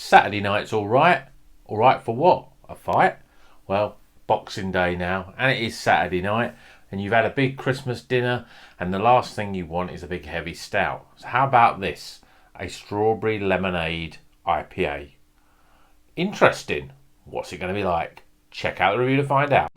Saturday night's all right. All right for what? A fight? Well, Boxing Day now, and it is Saturday night, and you've had a big Christmas dinner, and the last thing you want is a big heavy stout. So how about this? A Strawberry Lemonade IPA. Interesting. What's it going to be like? Check out the review to find out.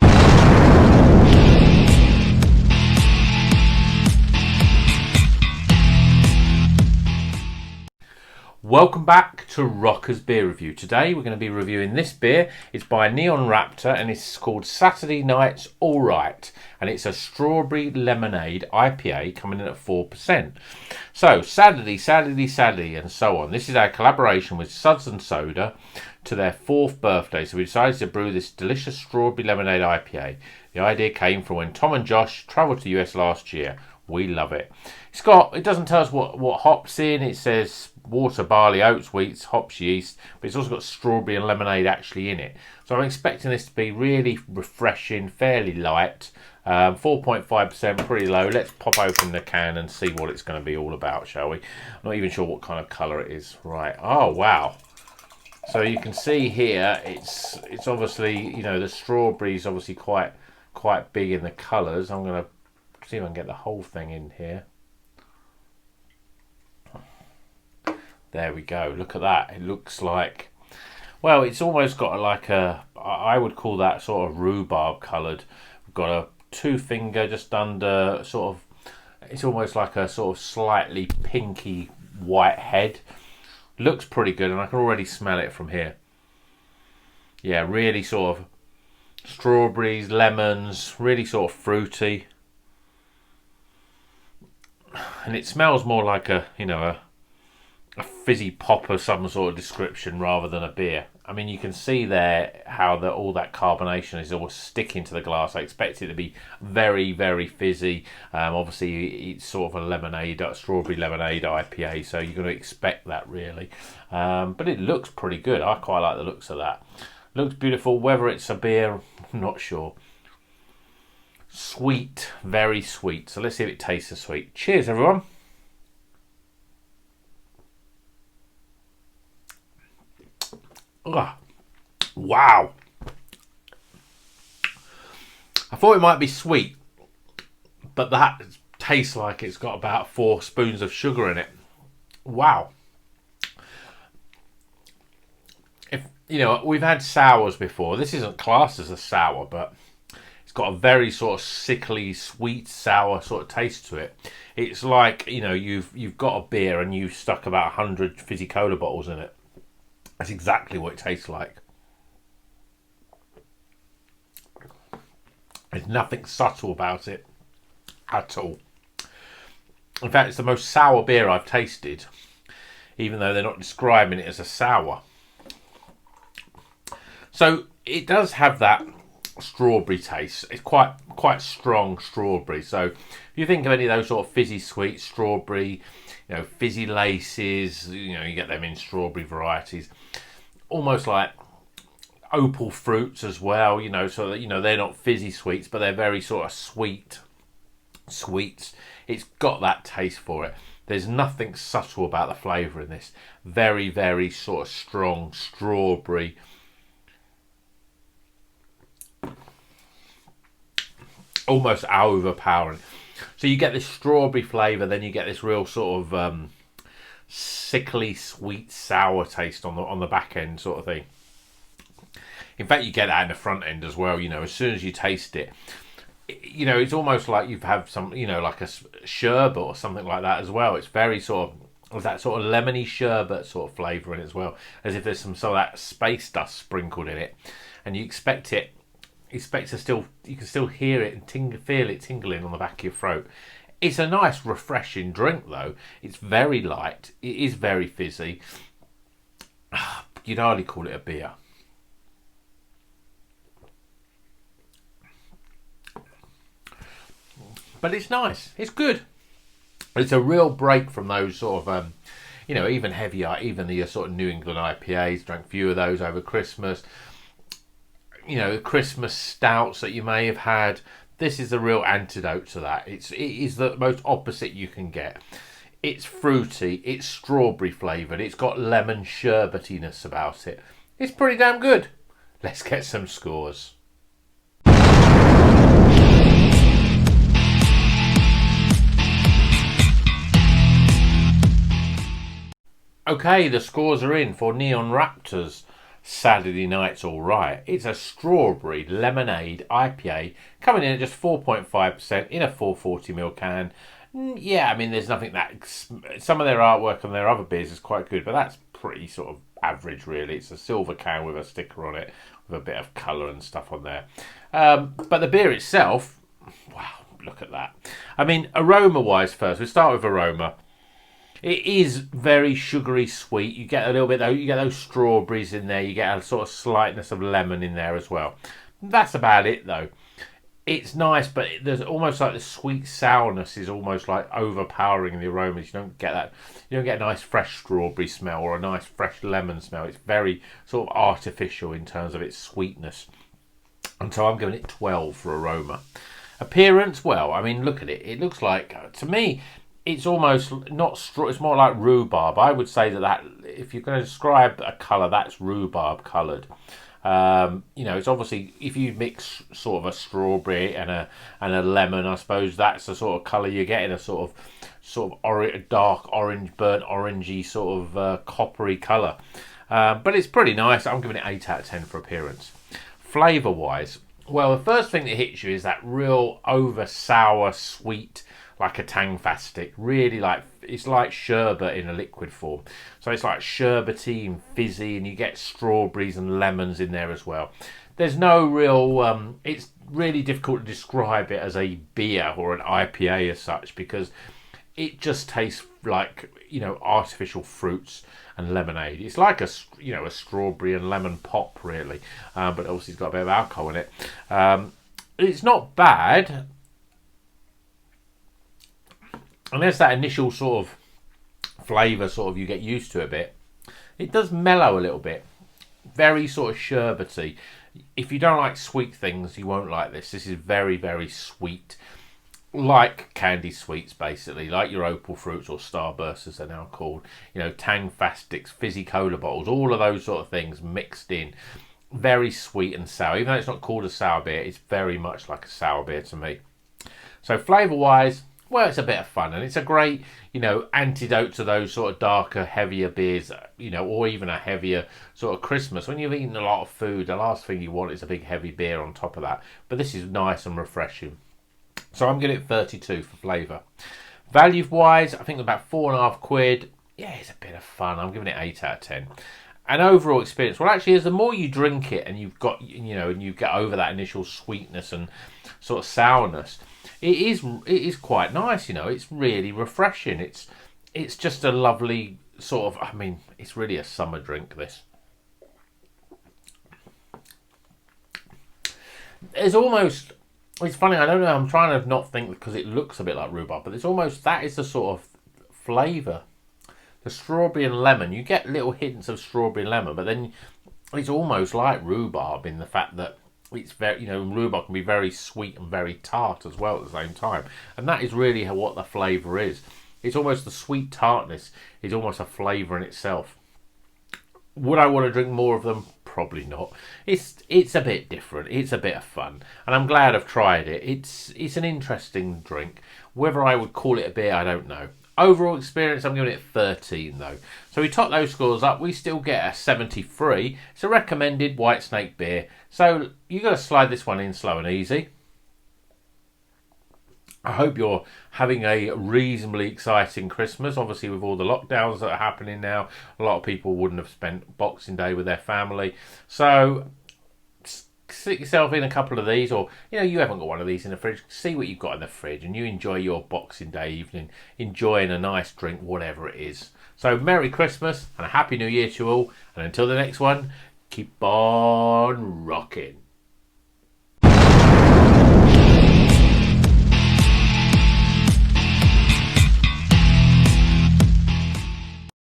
Welcome back to Rocker's Beer Review. Today we're going to be reviewing this beer. It's by Neon Raptor and it's called Saturday Night's Alright. And it's a Strawberry Lemonade IPA coming in at 4%. So, Saturday, and so on. This is our collaboration with Suds and Soda to their 4th birthday. So we decided to brew this delicious Strawberry Lemonade IPA. The idea came from when Tom and Josh travelled to the US last year. We love it. It doesn't tell us what hops in. It says water, barley, oats, wheats, hops, yeast, but it's also got strawberry and lemonade actually in it. So I'm expecting this to be really refreshing, fairly light. 4.5%, pretty low. Let's pop open the can and see what it's going to be all about, shall we? I'm not even sure what kind of colour it is. Right. Oh, wow. So you can see here, it's obviously, you know, the strawberry is obviously quite big in the colours. I'm going to see if I can get the whole thing in here. There we go. Look at that. It looks like, well, it's almost got like I would call that sort of rhubarb coloured. We've got a 2-finger just under sort of, it's almost like a sort of slightly pinky white head. Looks pretty good and I can already smell it from here. Yeah, really sort of strawberries, lemons, really sort of fruity. And it smells more like a fizzy pop of some sort of description rather than a beer. I mean, you can see there how all that carbonation is always sticking to the glass. I expect it to be very, very fizzy. Obviously, it's sort of a strawberry lemonade IPA, so you're going to expect that really. But it looks pretty good. I quite like the looks of that. Looks beautiful. Whether it's a beer, I'm not sure. Sweet, very sweet. So let's see if it tastes as sweet. Cheers, everyone. Oh, wow. I thought it might be sweet, but that tastes like it's got about 4 spoons of sugar in it. Wow. We've had sours before. This isn't classed as a sour, but it's got a very sort of sickly, sweet, sour sort of taste to it. It's like, you've got a beer and you've stuck about 100 fizzy cola bottles in it. That's exactly what it tastes like. There's nothing subtle about it at all. In fact, it's the most sour beer I've tasted, even though they're not describing it as a sour. So it does have that strawberry taste. It's quite strong strawberry. So if you think of any of those sort of fizzy sweet strawberry, fizzy laces, you get them in strawberry varieties, almost like opal fruits as well, so that they're not fizzy sweets, but they're very sort of sweets. It's got that taste for it. There's nothing subtle about the flavour in this. Very, very sort of strong strawberry. Almost overpowering. So you get this strawberry flavour, then you get this real sort of sickly, sweet, sour taste on the back end sort of thing. In fact, you get that in the front end as well. As soon as you taste it, it's almost like you've had some, like a sherbet or something like that as well. It's very sort of that sort of lemony sherbet sort of flavour in it as well, as if there's some sort of that space dust sprinkled in it, and you expect to still, you can still hear it and feel it tingling on the back of your throat. It's a nice, refreshing drink, though. It's very light. It is very fizzy. You'd hardly call it a beer. But it's nice. It's good. It's a real break from those sort of, even heavier, even the sort of New England IPAs. Drank a few of those over Christmas. Christmas stouts that you may have had. This is a real antidote to that. It is the most opposite you can get. It's fruity, it's strawberry flavoured, it's got lemon sherbetiness about it. It's pretty damn good. Let's get some scores. Okay, the scores are in for Neon Raptor's Saturday Night's Alright. It's a Strawberry Lemonade IPA coming in at just 4.5% in a 440ml can. Yeah, I mean, there's nothing that... Some of their artwork on their other beers is quite good, but that's pretty sort of average, really. It's a silver can with a sticker on it with a bit of colour and stuff on there. But the beer itself, wow, look at that. I mean, aroma-wise first, we start with aroma. It is very sugary sweet. You get a little bit, you get those strawberries in there. You get a sort of slightness of lemon in there as well. That's about it, though. It's nice, but there's almost like the sweet sourness is almost like overpowering the aromas. You don't get that. You don't get a nice fresh strawberry smell or a nice fresh lemon smell. It's very sort of artificial in terms of its sweetness. And so I'm giving it 12 for aroma. Appearance, well, I mean, look at it. It looks like, to me, it's almost not straw. It's more like rhubarb. I would say that if you're going to describe a colour, that's rhubarb coloured. It's obviously, if you mix sort of a strawberry and a lemon, I suppose that's the sort of colour you get in a sort of dark orange, burnt orangey sort of coppery colour. But it's pretty nice. I'm giving it 8 out of 10 for appearance. Flavour wise, well, the first thing that hits you is that real over sour sweet, like a tangfastic, really like, it's like sherbet in a liquid form. So it's like sherbety and fizzy, and you get strawberries and lemons in there as well. There's no real, it's really difficult to describe it as a beer or an IPA as such, because it just tastes like, artificial fruits and lemonade. It's like a strawberry and lemon pop, really, but obviously it's got a bit of alcohol in it. It's not bad. And there's that initial sort of flavour, sort of, you get used to a bit. It does mellow a little bit. Very sort of sherbety. If you don't like sweet things, you won't like this. This is very, very sweet. Like candy sweets, basically. Like your opal fruits or starbursts, as they're now called. Tangfastics, fizzy cola bottles. All of those sort of things mixed in. Very sweet and sour. Even though it's not called a sour beer, it's very much like a sour beer to me. So flavour-wise, well, it's a bit of fun, and it's a great, antidote to those sort of darker, heavier beers, or even a heavier sort of Christmas. When you've eaten a lot of food, the last thing you want is a big heavy beer on top of that. But this is nice and refreshing. So I'm giving it 32 for flavour. Value-wise, I think about £4.50. Yeah, it's a bit of fun. I'm giving it 8 out of 10. And overall experience, well, actually, as the more you drink it and you've got, and you get over that initial sweetness and sort of sourness, it is quite nice. It's really refreshing. It's just a lovely sort of, I mean, it's really a summer drink, this. It's funny, I don't know, I'm trying to not think, because it looks a bit like rhubarb, but it's almost, that is the sort of flavour. The strawberry and lemon, you get little hints of strawberry and lemon, but then it's almost like rhubarb in the fact that it's very, rhubarb can be very sweet and very tart as well at the same time. And that is really what the flavour is. It's almost the sweet tartness is almost a flavour in itself. Would I want to drink more of them? Probably not. It's a bit different. It's a bit of fun. And I'm glad I've tried it. It's an interesting drink. Whether I would call it a beer, I don't know. Overall experience, I'm giving it 13 though. So we top those scores up, we still get a 73. It's a recommended White Snake beer. So you got to slide this one in slow and easy. I hope you're having a reasonably exciting Christmas. Obviously, with all the lockdowns that are happening now, a lot of people wouldn't have spent Boxing Day with their family. So stick yourself in a couple of these, or you haven't got one of these in the fridge, see what you've got in the fridge and you enjoy your Boxing Day evening, enjoying a nice drink, whatever it is. So Merry Christmas and a Happy New Year to you all, and until the next one, keep on rocking.